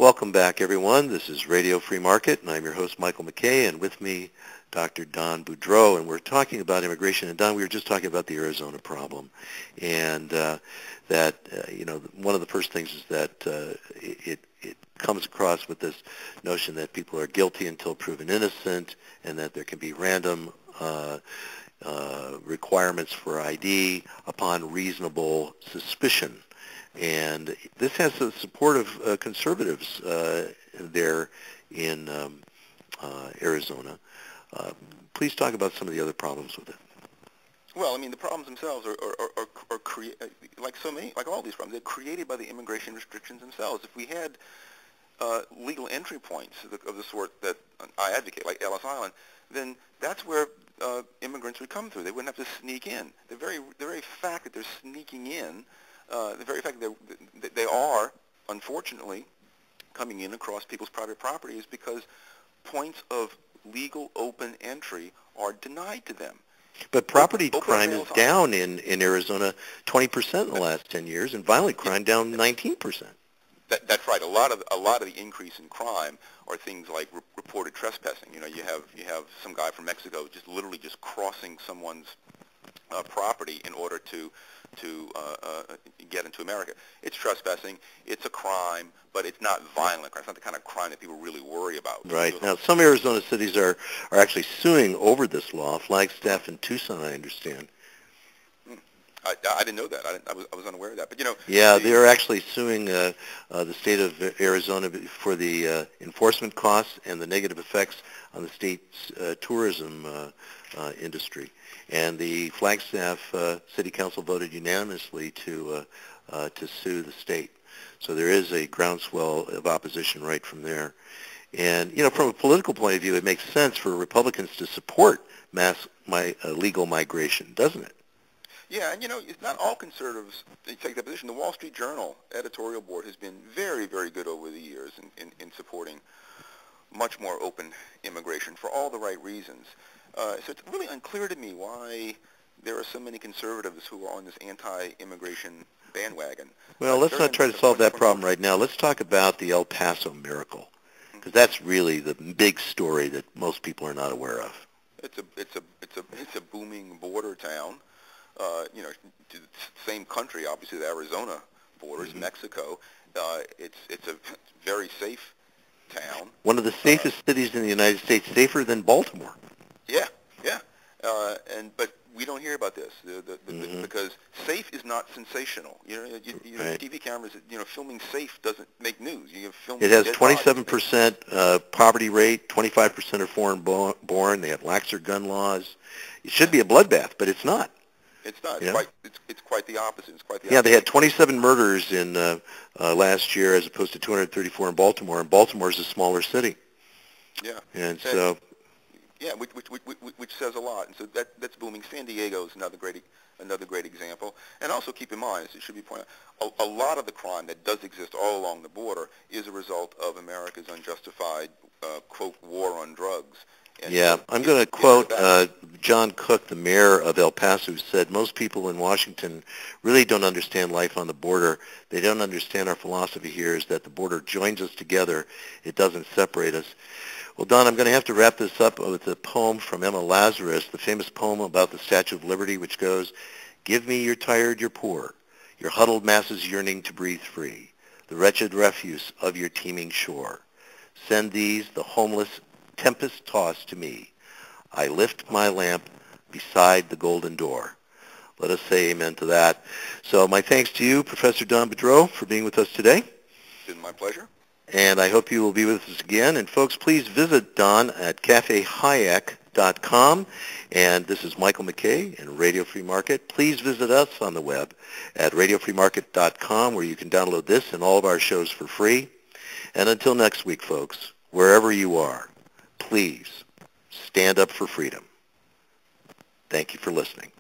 Welcome back, everyone. This is Radio Free Market, and I'm your host, Michael McKay, and with me, Dr. Don Boudreaux, and we're talking about immigration. And Don, we were just talking about the Arizona problem, and one of the first things is that it comes across with this notion that people are guilty until proven innocent, and that there can be random requirements for ID upon reasonable suspicion. And this has the support of conservatives there in Arizona. Please talk about some of the other problems with it. Well, I mean, the problems themselves are like all these problems, they're created by the immigration restrictions themselves. If we had legal entry points of the sort that I advocate, like Ellis Island, then that's where immigrants would come through. They wouldn't have to sneak in. The very fact that they're sneaking in, the very fact that they are, unfortunately, coming in across people's private property is because points of legal open entry are denied to them. But property crime is down in Arizona 20% in the last 10 years, and violent crime down 19%. That's right. A lot of the increase in crime are things like reported trespassing. You know, you have some guy from Mexico just literally just crossing someone's property in order to get into America. It's trespassing. It's a crime, but it's not violent crime. It's not the kind of crime that people really worry about. Right. Now, some Arizona cities are actually suing over this law. Flagstaff and Tucson, I understand. I didn't know that. I was unaware of that. But, you know. Yeah, they're actually suing the state of Arizona for the enforcement costs and the negative effects on the state's tourism industry. And the Flagstaff City Council voted unanimously to sue the state. So there is a groundswell of opposition right from there. And, you know, from a political point of view, it makes sense for Republicans to support legal migration, doesn't it? Yeah, and, you know, it's not all conservatives take that position. The Wall Street Journal editorial board has been very, very good over the years in supporting much more open immigration for all the right reasons. So it's really unclear to me why there are so many conservatives who are on this anti-immigration bandwagon. Well, let's not try to solve that problem right now. Let's talk about the El Paso miracle, because that's really the big story that most people are not aware of. It's a booming border town. You know, the same country, obviously, the Arizona borders, Mexico. It's a very safe town. One of the safest cities in the United States, safer than Baltimore. Yeah. But we don't hear about this because safe is not sensational. You know, right. TV cameras, you know, filming safe doesn't make news. It has 27% poverty rate, 25% are foreign born. They have laxer gun laws. It should be a bloodbath, but it's not. It's not. It's quite the opposite. It's quite the opposite. Yeah, they had 27 murders in last year as opposed to 234 in Baltimore, and Baltimore is a smaller city. Yeah. And so. Yeah, which says a lot, and so that's booming. San Diego is another great example. And also keep in mind, as it should be pointed out, a lot of the crime that does exist all along the border is a result of America's unjustified quote war on drugs. And yeah, I'm going to quote John Cook, the mayor of El Paso, who said, most people in Washington really don't understand life on the border. They don't understand our philosophy here is that the border joins us together. It doesn't separate us. Well, Don, I'm going to have to wrap this up with a poem from Emma Lazarus, the famous poem about the Statue of Liberty, which goes, give me your tired, your poor, your huddled masses yearning to breathe free, the wretched refuse of your teeming shore. Send these, the homeless, tempest-tossed to me. I lift my lamp beside the golden door. Let us say amen to that. So my thanks to you, Professor Don Boudreaux, for being with us today. It's been my pleasure. And I hope you will be with us again. And folks, please visit Don at cafehayek.com. And this is Michael McKay in Radio Free Market. Please visit us on the web at radiofreemarket.com, where you can download this and all of our shows for free. And until next week, folks, wherever you are, please stand up for freedom. Thank you for listening.